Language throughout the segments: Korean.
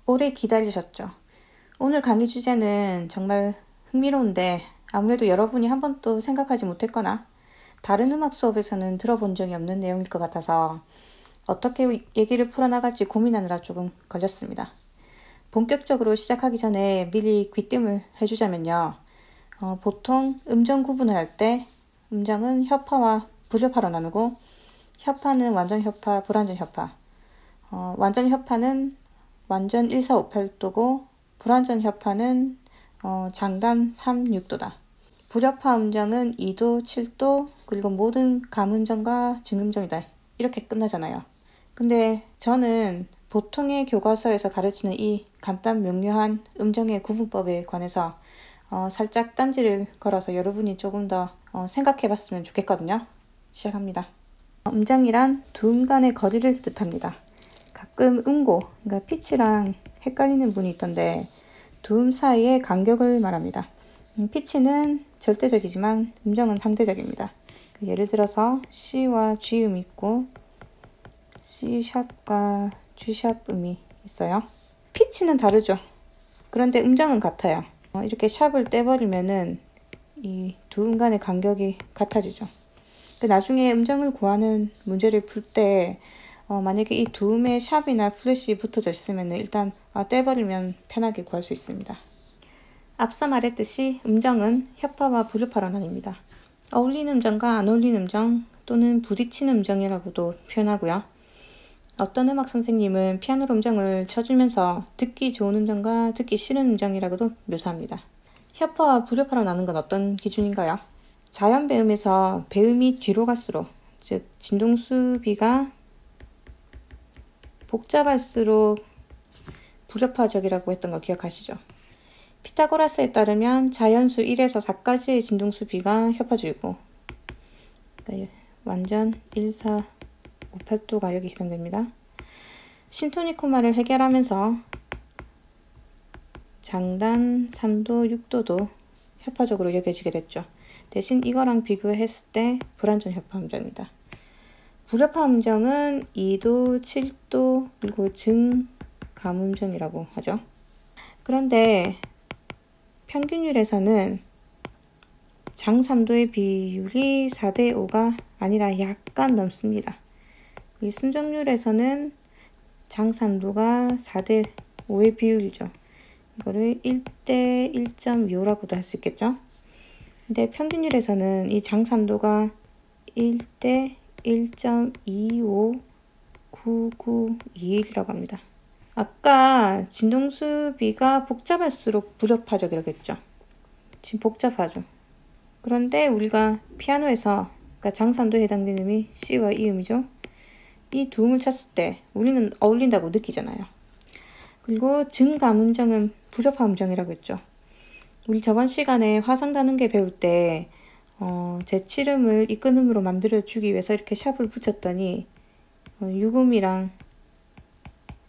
오래 기다리셨죠? 오늘 강의 주제는 정말 흥미로운데 아무래도 여러분이 한 번도 생각하지 못했거나 다른 음악 수업에서는 들어본 적이 없는 내용일 것 같아서 어떻게 얘기를 풀어나갈지 고민하느라 조금 걸렸습니다. 본격적으로 시작하기 전에 미리 귀띔을 해주자면요. 보통 음정 구분을 할 때 음정은 협파와 불협파로 나누고 협파는 완전 협파, 불완전 협파. 완전 협파는 완전 1, 4, 5, 8도고 불완전 협파는 장단 3, 6도다. 불협파 음정은 2도, 7도, 그리고 모든 감음정과 증음정이다. 이렇게 끝나잖아요. 근데 저는 보통의 교과서에서 가르치는 이 간단 명료한 음정의 구분법에 관해서 살짝 딴지를 걸어서 여러분이 조금 더 생각해 봤으면 좋겠거든요. 시작합니다. 음정이란 두 음 간의 거리를 뜻합니다. 가끔 음고, 그러니까 피치랑 헷갈리는 분이 있던데 두 음 사이의 간격을 말합니다. 피치는 절대적이지만 음정은 상대적입니다. 예를 들어서 C와 G음이 있고 C샵과 G샵 음이 있어요. 피치는 다르죠. 그런데 음정은 같아요. 이렇게 샵을 떼버리면은 이 두 음 간의 간격이 같아지죠. 나중에 음정을 구하는 문제를 풀 때 만약에 이 두 음에 샵이나 플래시 붙어져 있으면 일단 떼버리면 편하게 구할 수 있습니다. 앞서 말했듯이 음정은 협파와 불협파로 나뉩니다. 어울리는 음정과 안 어울리는 음정 또는 부딪히는 음정이라고도 표현하고요. 어떤 음악 선생님은 피아노로 음정을 쳐주면서 듣기 좋은 음정과 듣기 싫은 음정이라고도 묘사합니다. 협파와 불협파로 나눈 건 어떤 기준인가요? 자연 배음에서 배음이 뒤로 갈수록, 즉 진동수비가 복잡할수록 불협파적이라고 했던 거 기억하시죠? 피타고라스에 따르면 자연수 1에서 4까지의 진동수비가 협파적이고 완전 1, 4, 5, 8도가 여기 해당됩니다. 신토니코마를 해결하면서 장단 3도, 6도도 협파적으로 여겨지게 됐죠. 대신 이거랑 비교했을 때 불완전 협파 음정이다. 불협파 음정은 2도, 7도, 그리고 증감음정이라고 하죠. 그런데 평균율에서는 장 3도의 비율이 4대 5가 아니라 약간 넘습니다. 이 순정률에서는 장 3도가 4대 5의 비율이죠. 이거를 1대 1.25라고도 할 수 있겠죠. 근데 평균율에서는 이 장 3도가 1대 1.259921이라고 합니다. 아까 진동수비가 복잡할수록 불협파적이라고 했죠. 지금 복잡하죠. 그런데 우리가 피아노에서 그러니까 장 3도에 해당되는 음이 C와 E 음이죠. 이 두 음을 쳤을 때 우리는 어울린다고 느끼잖아요. 그리고 증감음정은 불협파 음정이라고 했죠. 우리 저번 시간에 화성단음계 배울 때 제7음을 이끈음으로 만들어주기 위해서 이렇게 샵을 붙였더니 6음이랑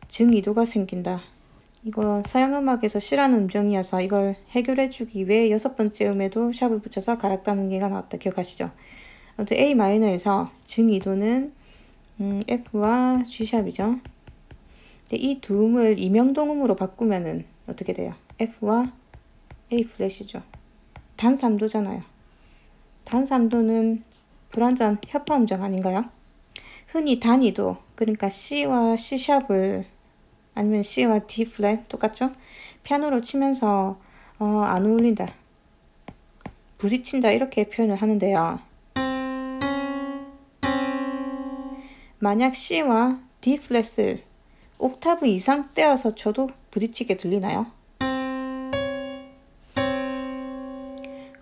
증2도가 생긴다. 이거 서양음악에서 싫어하는 음정이어서 이걸 해결해주기 위해 6번째 음에도 샵을 붙여서 가락담는 게가 나왔다. 기억하시죠? 아무튼 A 마이너에서 증2도는 F와 G샵이죠. 이 두 음을 이명동음으로 바꾸면은 어떻게 돼요? F와 A 플랫이죠. 단 3도잖아요. 단 3도는 불완전 협파 음정 아닌가요? 흔히 단 2도, 그러니까 C와 C샵을 아니면 C와 D 플랫 똑같죠? 피아노로 치면서 안 어울린다, 부딪힌다 이렇게 표현을 하는데요. 만약 C와 D 플랫을 옥타브 이상 떼어서 쳐도 부딪히게 들리나요?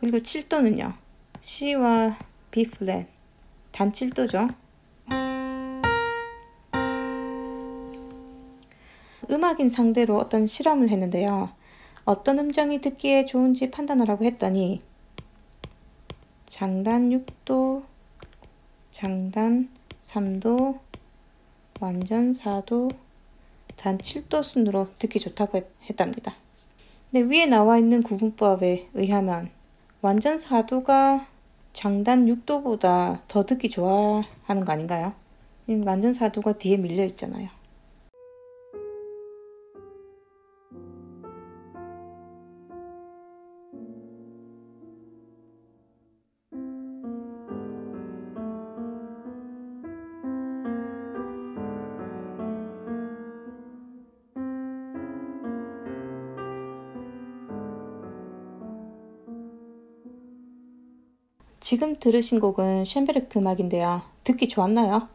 그리고 7도는요. C와 B 플랫 단 7도죠. 음악인 상대로 어떤 실험을 했는데요. 어떤 음정이 듣기에 좋은지 판단하라고 했더니 장단 6도, 장단 3도, 완전 4도, 단 7도 순으로 듣기 좋다고 했답니다. 근데 위에 나와 있는 구분법에 의하면 완전 4도가 장단 6도보다 더 듣기 좋아하는 거 아닌가요? 완전 4도가 뒤에 밀려 있잖아요. 지금 들으신 곡은 쉔베르크 음악인데요. 듣기 좋았나요?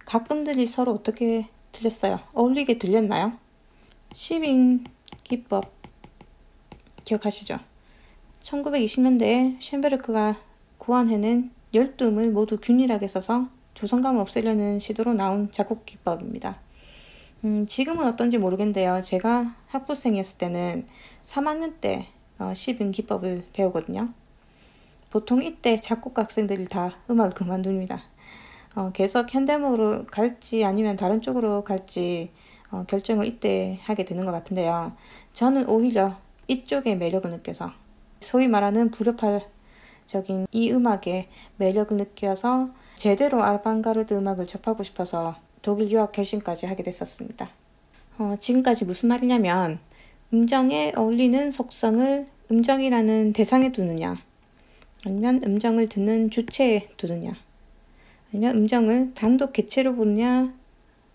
가끔들이 서로 어떻게 들렸어요? 어울리게 들렸나요? 10인 기법 기억하시죠? 1920년대에 쉔베르크가 고안해낸 12음을 모두 균일하게 써서 조성감을 없애려는 시도로 나온 작곡 기법입니다. 지금은 어떤지 모르겠는데요. 제가 학부생이었을 때는 3학년 때 10인 기법을 배우거든요. 보통 이때 작곡가 학생들이 다 음악을 그만둡니다. 계속 현대음악으로 갈지 아니면 다른 쪽으로 갈지 결정을 이때 하게 되는 것 같은데요. 저는 오히려 이쪽의 매력을 느껴서 소위 말하는 불협화적인 이 음악의 매력을 느껴서 제대로 아방가르드 음악을 접하고 싶어서 독일 유학 결심까지 하게 됐었습니다. 지금까지 무슨 말이냐면 음정에 어울리는 속성을 음정이라는 대상에 두느냐, 아니면 음정을 듣는 주체에 두느냐, 아니면 음정을 단독 개체로 보느냐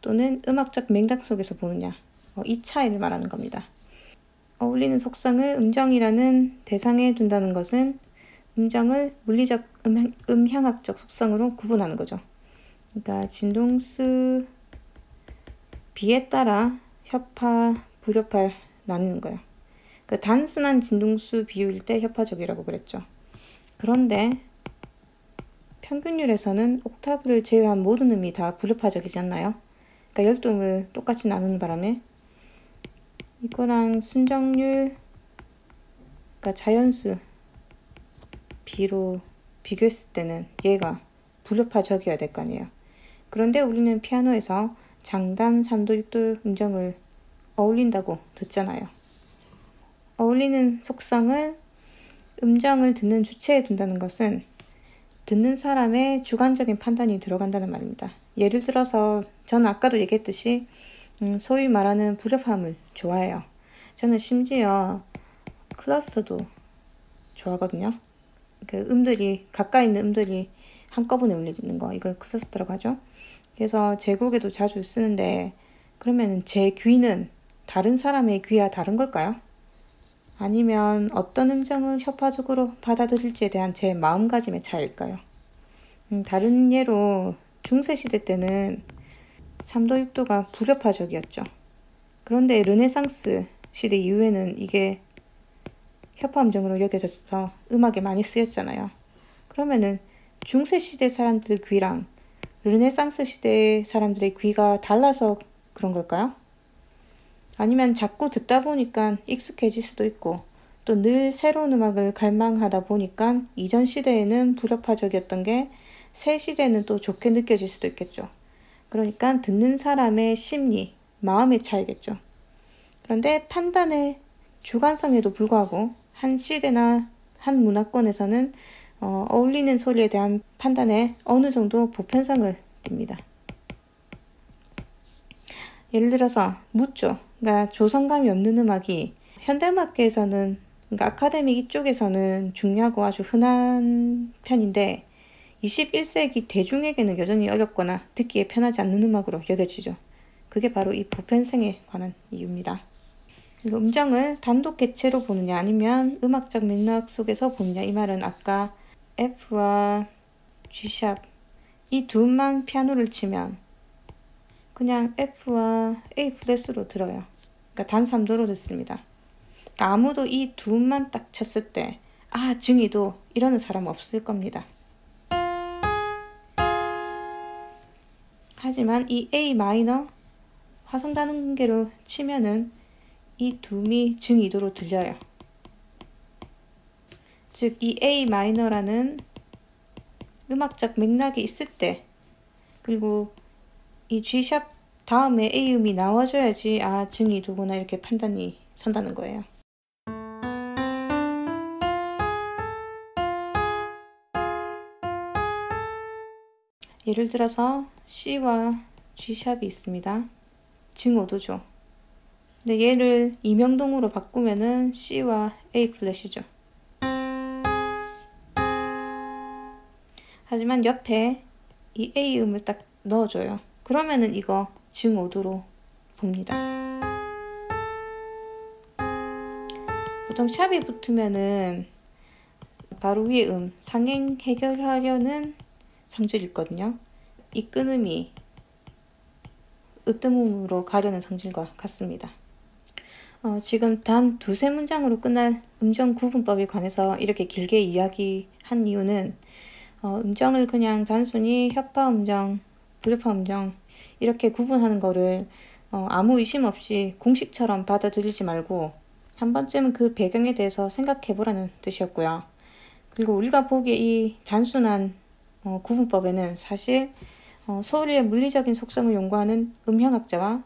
또는 음악적 맥락 속에서 보느냐, 이 차이를 말하는 겁니다. 어울리는 속성을 음정이라는 대상에 둔다는 것은 음정을 물리적 음향학적 속성으로 구분하는 거죠. 그러니까 진동수 비에 따라 협파, 불협화를 나누는 거예요. 그러니까 단순한 진동수 비율일 때 협파적이라고 그랬죠. 그런데 평균율에서는 옥타브를 제외한 모든 음이 다 불협화적이지 않나요? 그러니까 12음을 똑같이 나누는 바람에 이거랑 순정률, 그러니까 자연수 비로 비교했을 때는 얘가 불협화적이어야 될 거 아니에요. 그런데 우리는 피아노에서 장단 3도 6도 음정을 어울린다고 듣잖아요. 어울리는 속성을 음정을 듣는 주체에 둔다는 것은 듣는 사람의 주관적인 판단이 들어간다는 말입니다. 예를 들어서 저는 아까도 얘기했듯이 소위 말하는 불협화음을 좋아해요. 저는 심지어 클러스터도 좋아하거든요. 그 음들이 가까이 있는 음들이 한꺼번에 울리는 거, 이걸 클러스터라고 하죠. 그래서 제 곡에도 자주 쓰는데 그러면 제 귀는 다른 사람의 귀와 다른 걸까요? 아니면 어떤 음정을 협파적으로 받아들일지에 대한 제 마음가짐의 차이일까요? 다른 예로 중세시대 때는 3도 6도가 불협화적이었죠. 그런데 르네상스 시대 이후에는 이게 협파 음정으로 여겨져서 음악에 많이 쓰였잖아요. 그러면은 중세시대 사람들 귀랑 르네상스 시대 사람들의 귀가 달라서 그런 걸까요? 아니면 자꾸 듣다 보니까 익숙해질 수도 있고 또 늘 새로운 음악을 갈망하다 보니까 이전 시대에는 불협화적이었던 게 새 시대에는 또 좋게 느껴질 수도 있겠죠. 그러니까 듣는 사람의 심리, 마음의 차이겠죠. 그런데 판단의 주관성에도 불구하고 한 시대나 한 문화권에서는 어울리는 소리에 대한 판단에 어느 정도 보편성을 띱니다. 예를 들어서 묻죠. 그러니까 조성감이 없는 음악이 현대음악계에서는, 그러니까 아카데믹 이쪽에서는 중요하고 아주 흔한 편인데 21세기 대중에게는 여전히 어렵거나 듣기에 편하지 않는 음악으로 여겨지죠. 그게 바로 이 보편성에 관한 이유입니다. 그리고 음정을 단독 개체로 보느냐 아니면 음악적 맥락 속에서 보느냐, 이 말은 아까 F와 G샵 이 두 음만 피아노를 치면 그냥 F와 A 플랫으로 들어요. 그러니까 단 3도로 듣습니다. 그러니까 아무도 이 두 음만 딱 쳤을 때 증이도 이러는 사람 없을 겁니다. 하지만 이 A 마이너 화성 단음계로 치면은 이 두 음이 증2도로 들려요. 즉 이 A 마이너라는 음악적 맥락이 있을 때, 그리고 이 G샵 다음에 A 음이 나와줘야지 증2도구나 이렇게 판단이 선다는 거예요. 예를 들어서 C와 G샵이 있습니다. 증5도죠. 근데 얘를 이명동으로 바꾸면은 C와 A 플랫이죠. 하지만 옆에 이 A 음을 딱 넣어줘요. 그러면은 이거 증5도로 봅니다. 보통 샵이 붙으면은 바로 위에 상행 해결하려는 성질이 있거든요. 이 끊음이 으뜸음으로 가려는 성질과 같습니다. 지금 단 두세 문장으로 끝날 음정 구분법에 관해서 이렇게 길게 이야기한 이유는 음정을 그냥 단순히 협화 음정, 불협화 음정 이렇게 구분하는 거를 아무 의심 없이 공식처럼 받아들이지 말고 한 번쯤은 그 배경에 대해서 생각해 보라는 뜻이었고요. 그리고 우리가 보기에 이 단순한 구분법에는 사실 소리의 물리적인 속성을 연구하는 음향학자와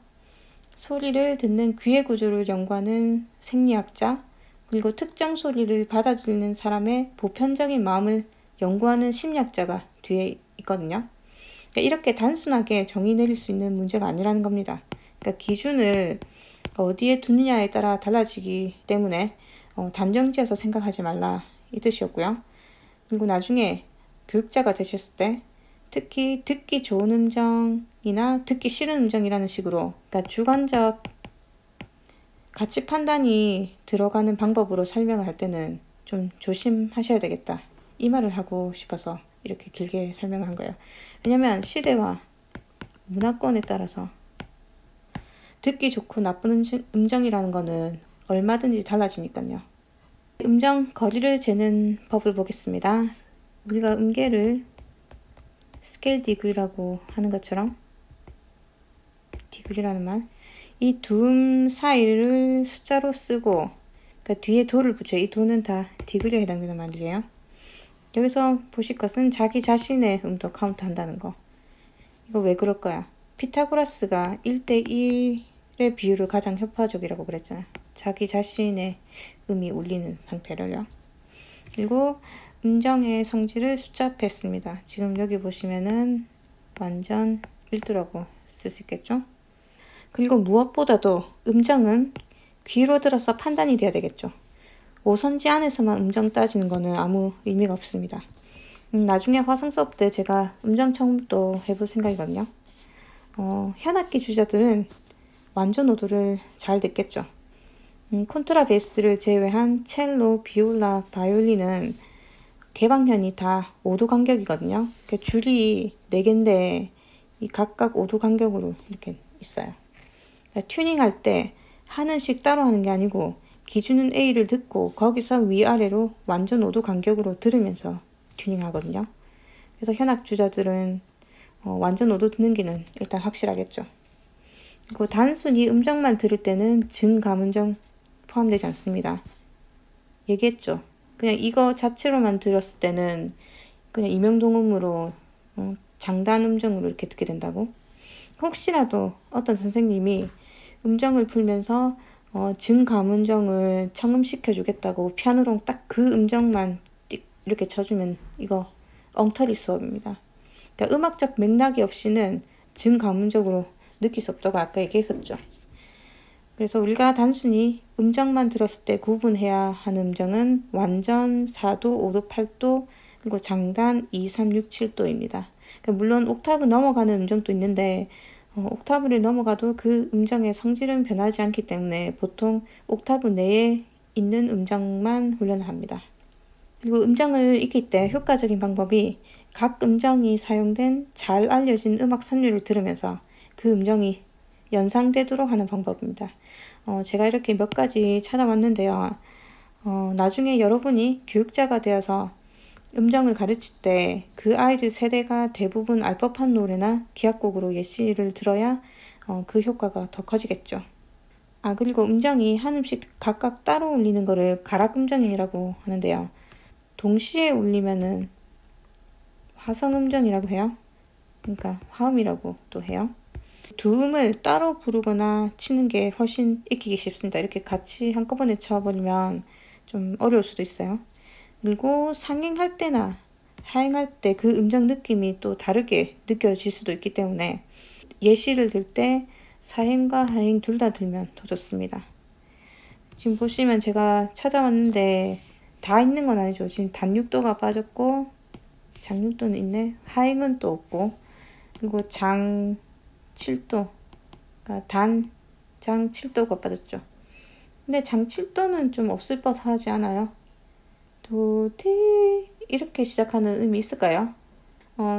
소리를 듣는 귀의 구조를 연구하는 생리학자, 그리고 특정 소리를 받아들이는 사람의 보편적인 마음을 연구하는 심리학자가 뒤에 있거든요. 그러니까 이렇게 단순하게 정의 내릴 수 있는 문제가 아니라는 겁니다. 그러니까 기준을 어디에 두느냐에 따라 달라지기 때문에 단정지어서 생각하지 말라 이 뜻이었고요. 그리고 나중에 교육자가 되셨을 때 특히 듣기 좋은 음정이나 듣기 싫은 음정이라는 식으로 그러니까 주관적 가치 판단이 들어가는 방법으로 설명을 할 때는 좀 조심하셔야 되겠다. 이 말을 하고 싶어서 이렇게 길게 설명한 거예요. 왜냐면 시대와 문화권에 따라서 듣기 좋고 나쁜 음정이라는 거는 얼마든지 달라지니까요. 음정 거리를 재는 법을 보겠습니다. 우리가 음계를 스케일 디그리라고 하는 것처럼 디그리라는 말, 이 두 음 사이를 숫자로 쓰고 그러니까 뒤에 도를 붙여요. 이 도는 다 디그리에 해당되는 말이에요. 여기서 보실 것은 자기 자신의 음도 카운트한다는 거. 이거 왜 그럴까요? 피타고라스가 1대1의 비율을 가장 협화적이라고 그랬잖아요. 자기 자신의 음이 울리는 상태를요. 그리고 음정의 성질을 숫자표했습니다. 지금 여기 보시면은 완전 1도라고 쓸 수 있겠죠? 그리고 무엇보다도 음정은 귀로 들어서 판단이 돼야 되겠죠. 오선지 안에서만 음정 따지는 거는 아무 의미가 없습니다. 나중에 화성 수업 때 제가 음정 처음도 해볼 생각이거든요. 현악기 주자들은 완전 오도를 잘 듣겠죠. 콘트라베이스를 제외한 첼로, 비올라, 바이올린은 개방현이 다 5도 간격이거든요. 줄이 4개인데 이 각각 5도 간격으로 이렇게 있어요. 그러니까 튜닝할 때 한 음씩 따로 하는 게 아니고 기준은 A를 듣고 거기서 위아래로 완전 5도 간격으로 들으면서 튜닝하거든요. 그래서 현악 주자들은 완전 5도 듣는 기는 일단 확실하겠죠. 그리고 단순히 음정만 들을 때는 증감음정 포함되지 않습니다. 얘기했죠. 그냥 이거 자체로만 들었을 때는 그냥 임용동음으로 장단 음정으로 이렇게 듣게 된다고. 혹시라도 어떤 선생님이 음정을 풀면서 증감음정을 청음시켜 주겠다고 피아노로 딱 그 음정만 이렇게 쳐주면 이거 엉터리 수업입니다. 그러니까 음악적 맥락이 없이는 증감음적으로 느낄 수 없다고 아까 얘기했었죠. 그래서 우리가 단순히 음정만 들었을 때 구분해야 하는 음정은 완전 4도, 5도, 8도, 그리고 장단 2, 3, 6, 7도입니다. 그러니까 물론 옥타브 넘어가는 음정도 있는데 옥타브를 넘어가도 그 음정의 성질은 변하지 않기 때문에 보통 옥타브 내에 있는 음정만 훈련을 합니다. 그리고 음정을 익힐 때 효과적인 방법이 각 음정이 사용된 잘 알려진 음악 선율을 들으면서 그 음정이 연상되도록 하는 방법입니다. 제가 이렇게 몇 가지 찾아왔는데요. 나중에 여러분이 교육자가 되어서 음정을 가르칠 때 그 아이들 세대가 대부분 알 법한 노래나 기악곡으로 예시를 들어야 그 효과가 더 커지겠죠. 그리고 음정이 한 음씩 각각 따로 울리는 거를 가락음정이라고 하는데요. 동시에 울리면은 화성음정이라고 해요. 그러니까 화음이라고 또 해요. 두 음을 따로 부르거나 치는 게 훨씬 익히기 쉽습니다. 이렇게 같이 한꺼번에 쳐버리면 좀 어려울 수도 있어요. 그리고 상행할 때나 하행할 때 그 음정 느낌이 또 다르게 느껴질 수도 있기 때문에 예시를 들 때 사행과 하행 둘 다 들면 더 좋습니다. 지금 보시면 제가 찾아왔는데 다 있는 건 아니죠. 지금 단육도가 빠졌고 장육도는 있네. 하행은 또 없고 그리고 장 7도 그러니까 장 7도가 빠졌죠. 근데 장 7도는 좀 없을 법하지 않아요? 도티 이렇게 시작하는 음이 있을까요?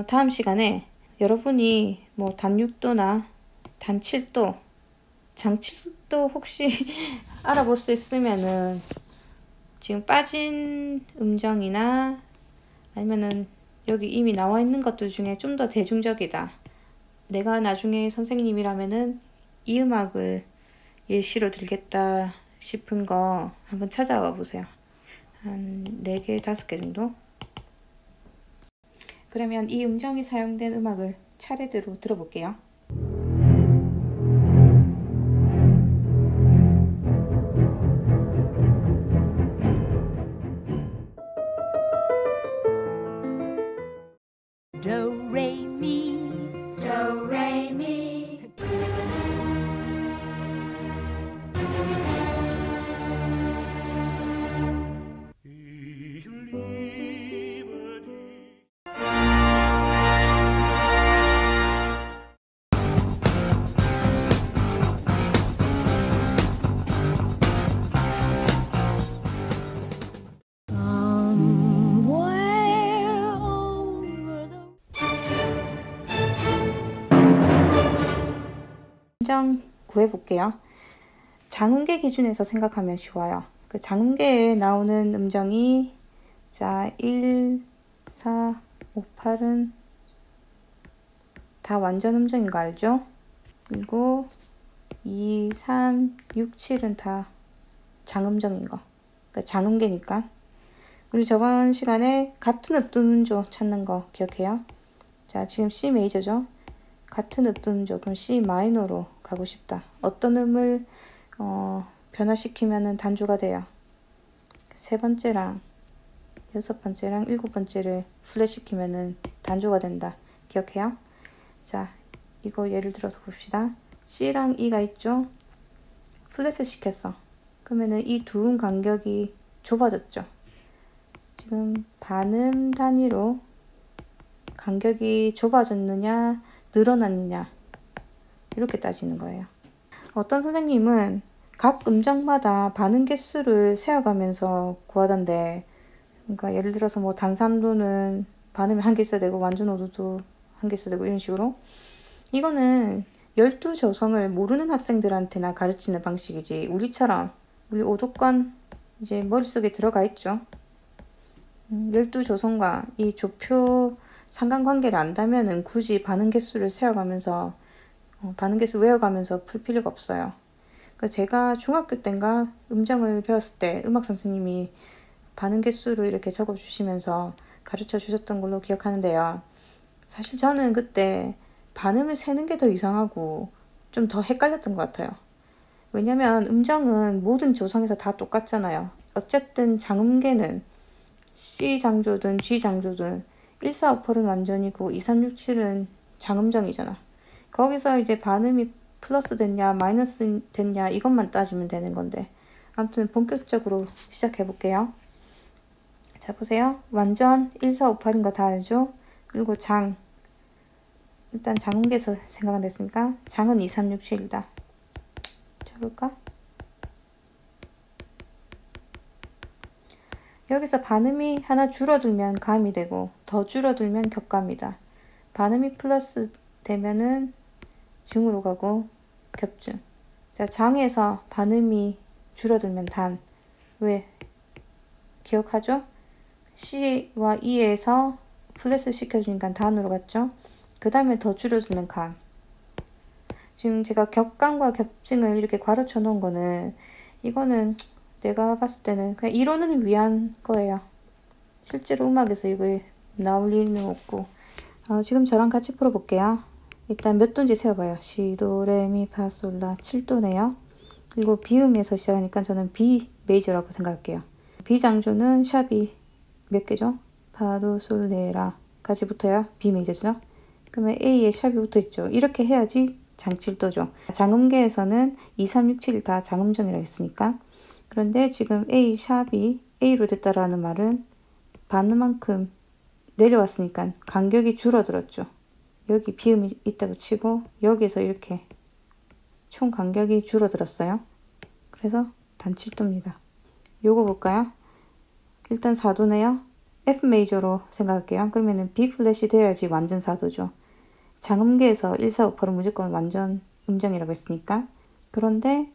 다음 시간에 여러분이 뭐 단6도나 단7도, 장7도 혹시 알아볼 수 있으면은 지금 빠진 음정이나 아니면은 여기 이미 나와 있는 것들 중에 좀 더 대중적이다. 내가 나중에 선생님이라면은 이 음악을 예시로 들겠다 싶은 거 한번 찾아와 보세요. 한 4개, 5개 정도? 그러면 이 음정이 사용된 음악을 차례대로 들어볼게요. Do, re, mi. Do, re, mi. Somewhere over the 음정 구해볼게요. 장음계 기준에서 생각하면 쉬워요. 그 장음계에 나오는 음정이 자 1, 4, 5, 8은 다 완전 음정인 거 알죠? 그리고 2, 3, 6, 7은 다 장음정인 거. 그러니까 장음계니까. 우리 저번 시간에 같은 읍둔음조 찾는 거 기억해요? 자, 지금 C 메이저죠? 같은 읍둔음조, 그럼 C 마이너로 가고 싶다. 어떤 음을 변화시키면 단조가 돼요. 세 번째랑 여섯 번째랑 일곱 번째를 플랫시키면 단조가 된다. 기억해요? 자, 이거 예를 들어서 봅시다. C랑 E가 있죠? 플랫을 시켰어. 그러면은 이 두 음 간격이 좁아졌죠. 지금 반음 단위로 간격이 좁아졌느냐, 늘어났느냐 이렇게 따지는 거예요. 어떤 선생님은 각 음정마다 반음 개수를 세어가면서 구하던데, 그러니까 예를 들어서 뭐 단3도는 반음이 한 개 있어야 되고 완전 5도도 한 개 있어야 되고 이런 식으로. 이거는 12조성을 모르는 학생들한테나 가르치는 방식이지, 우리처럼 우리 오독관 이제 머릿속에 들어가 있죠. 12조성과 이 조표 상관관계를 안다면은 굳이 반음 개수를 세어가면서 반음 개수 외워가면서 풀 필요가 없어요. 그러니까 제가 중학교 때인가 음정을 배웠을 때 음악 선생님이 반음 개수를 이렇게 적어 주시면서 가르쳐 주셨던 걸로 기억하는데요. 사실 저는 그때 반음을 세는 게 더 이상하고 좀 더 헷갈렸던 것 같아요. 왜냐면 음정은 모든 조성에서 다 똑같잖아요. 어쨌든 장음계는 C 장조든 G 장조든 1, 4, 5, 8은 완전이고 2, 3, 6, 7은 장음정이잖아. 거기서 이제 반음이 플러스 됐냐 마이너스 됐냐 이것만 따지면 되는 건데, 아무튼 본격적으로 시작해 볼게요. 자, 보세요. 완전 1, 4, 5, 8인 거 다 알죠? 그리고 장, 일단 장음계에서 생각 안 됐으니까 장은 2, 3, 6, 7이다. 쳐볼까? 여기서 반음이 하나 줄어들면 감이 되고 더 줄어들면 격감이다. 반음이 플러스 되면은 중으로 가고 겹중. 자, 장에서 반음이 줄어들면 단. 왜? 기억하죠? C와 E에서 플랫을 시켜주니까 단으로 갔죠? 그 다음에 더 줄어들면 감. 지금 제가 격감과 겹증을 이렇게 괄호쳐 놓은 거는, 이거는 내가 봤을 때는 그냥 이론을 위한 거예요. 실제로 음악에서 이걸 나올 일은 없고. 지금 저랑 같이 풀어볼게요. 일단 몇 도인지 세어봐요. 시, 도, 레, 미, 파, 솔, 라. 7도네요. 그리고 비음에서 시작하니까 저는 B 메이저라고 생각할게요. B 장조는 샵이 몇 개죠? 파, 도, 솔, 레, 라 까지 붙어야 B 메이저죠. 그러면 A에 샵이 붙어 있죠. 이렇게 해야지 장7도죠. 장음계에서는 2, 3, 6, 7 다 장음정이라고 했으니까. 그런데 지금 A 샵이 A로 됐다라는 말은 반음만큼 내려왔으니까 간격이 줄어들었죠. 여기 비음이 있다고 치고 여기에서 이렇게 총 간격이 줄어들었어요. 그래서 단 7도입니다. 요거 볼까요? 일단 4도네요. F 메이저로 생각할게요. 그러면은 B 플랫이 돼야지 완전 4도죠. 장음계에서 1, 4, 5, 8은 무조건 완전 음정이라고 했으니까. 그런데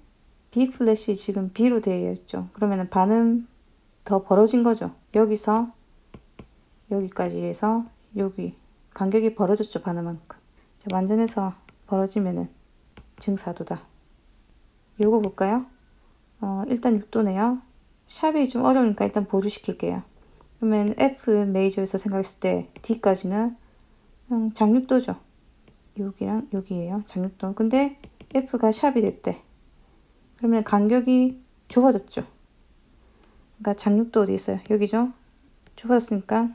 B 플랫이 지금 B로 되어 있죠. 그러면은 반음 더 벌어진 거죠. 여기서 여기까지 해서 여기 간격이 벌어졌죠. 반음만큼. 완전해서 벌어지면은 증4도다. 요거 볼까요? 일단 6도네요. 샵이 좀 어려우니까 일단 보류 시킬게요. 그러면 F 메이저에서 생각했을 때 D까지는 장육도죠. 여기랑 여기에요. 장육도. 근데 F가 샵이 됐대. 그러면 간격이 좁아졌죠. 그러니까 장육도 어디 있어요? 여기죠. 좁아졌으니까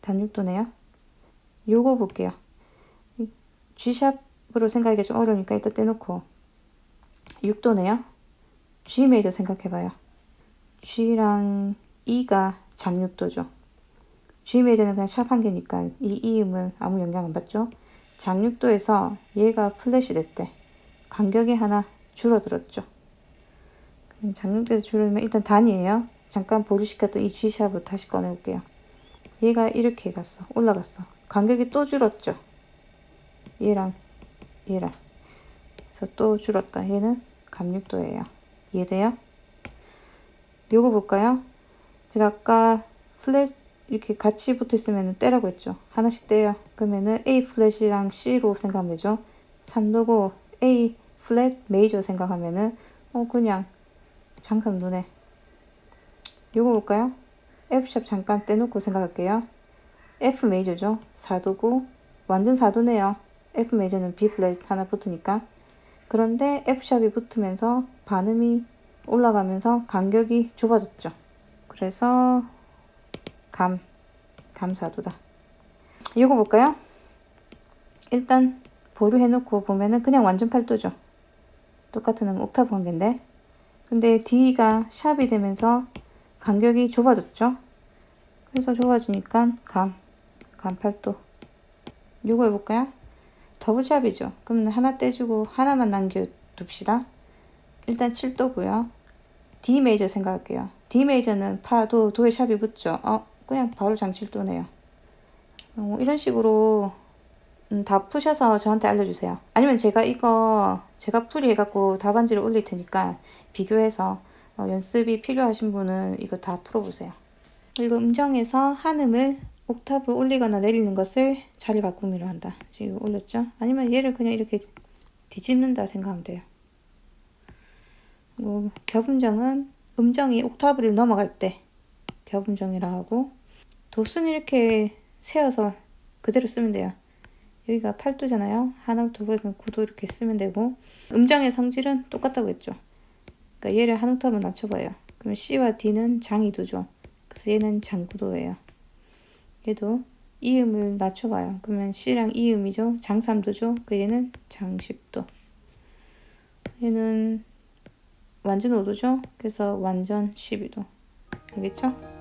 단육도네요. 요거 볼게요. G샵으로 생각하기가 좀 어려우니까 일단 떼놓고 6도네요. G 메이저 생각해봐요. G랑 E가 장육도죠. G 메이저는 그냥 샵 한 개니까 이 E음은 아무 영향 안 받죠. 장육도에서 얘가 플랫이 됐대. 간격이 하나 줄어들었죠. 그럼 장육도에서 줄어들면 일단 단이에요. 잠깐 보류시켰던 이 G샵으로 다시 꺼내볼게요. 얘가 이렇게 갔어. 올라갔어. 간격이 또 줄었죠. 얘랑 얘랑. 그래서 또 줄었다. 얘는 감육도예요. 이해돼요? 요거 볼까요? 제가 아까 플랫 이렇게 같이 붙어 있으면 떼라고 했죠. 하나씩 떼요. 그러면은 A 플랫이랑 C로 생각하면 되죠. 3도고 A 플랫 메이저 생각하면은 그냥 잠깐 눈에 요거 볼까요? F샵 잠깐 떼놓고 생각할게요. F 메이저죠. 4도고 완전 4도네요. F 메이저는 B 플랫 하나 붙으니까. 그런데 F샵이 붙으면서 반음이 올라가면서 간격이 좁아졌죠. 그래서 감 4도다. 이거 볼까요? 일단 보류해놓고 보면은 그냥 완전 8도죠. 똑같은 옥타브 관계인데. 근데 D가 샵이 되면서 간격이 좁아졌죠. 그래서 좁아지니까 감 8도. 요거 해볼까요? 더블샵이죠. 그럼 하나 떼주고 하나만 남겨둡시다. 일단 7도고요. D 메이저 생각할게요. D 메이저는 파도 도에 샵이 붙죠. 그냥 바로 장 7도네요. 이런 식으로 다 푸셔서 저한테 알려주세요. 아니면 제가 풀이해갖고 답안지를 올릴 테니까 비교해서 연습이 필요하신 분은 이거 다 풀어보세요. 그리고 음정에서 한음을 옥타브를 올리거나 내리는 것을 자리 바꾸기로 한다. 지금 올렸죠? 아니면 얘를 그냥 이렇게 뒤집는다 생각하면 돼요. 겹음정은 음정이 옥타브를 넘어갈 때 겹음정이라 하고, 도수는 이렇게 세어서 그대로 쓰면 돼요. 여기가 8도잖아요. 하나부터 9도 이렇게 쓰면 되고, 음정의 성질은 똑같다고 했죠. 그러니까 얘를 한 옥타브 낮춰봐요. 그러면 C와 D는 장 2도죠. 그래서 얘는 장 9도예요. 얘도 이음을 낮춰봐요. 그러면 C랑 이음이죠. 장 3도죠. 그 얘는 장 10도. 얘는 완전 5도죠. 그래서 완전 12도. 알겠죠?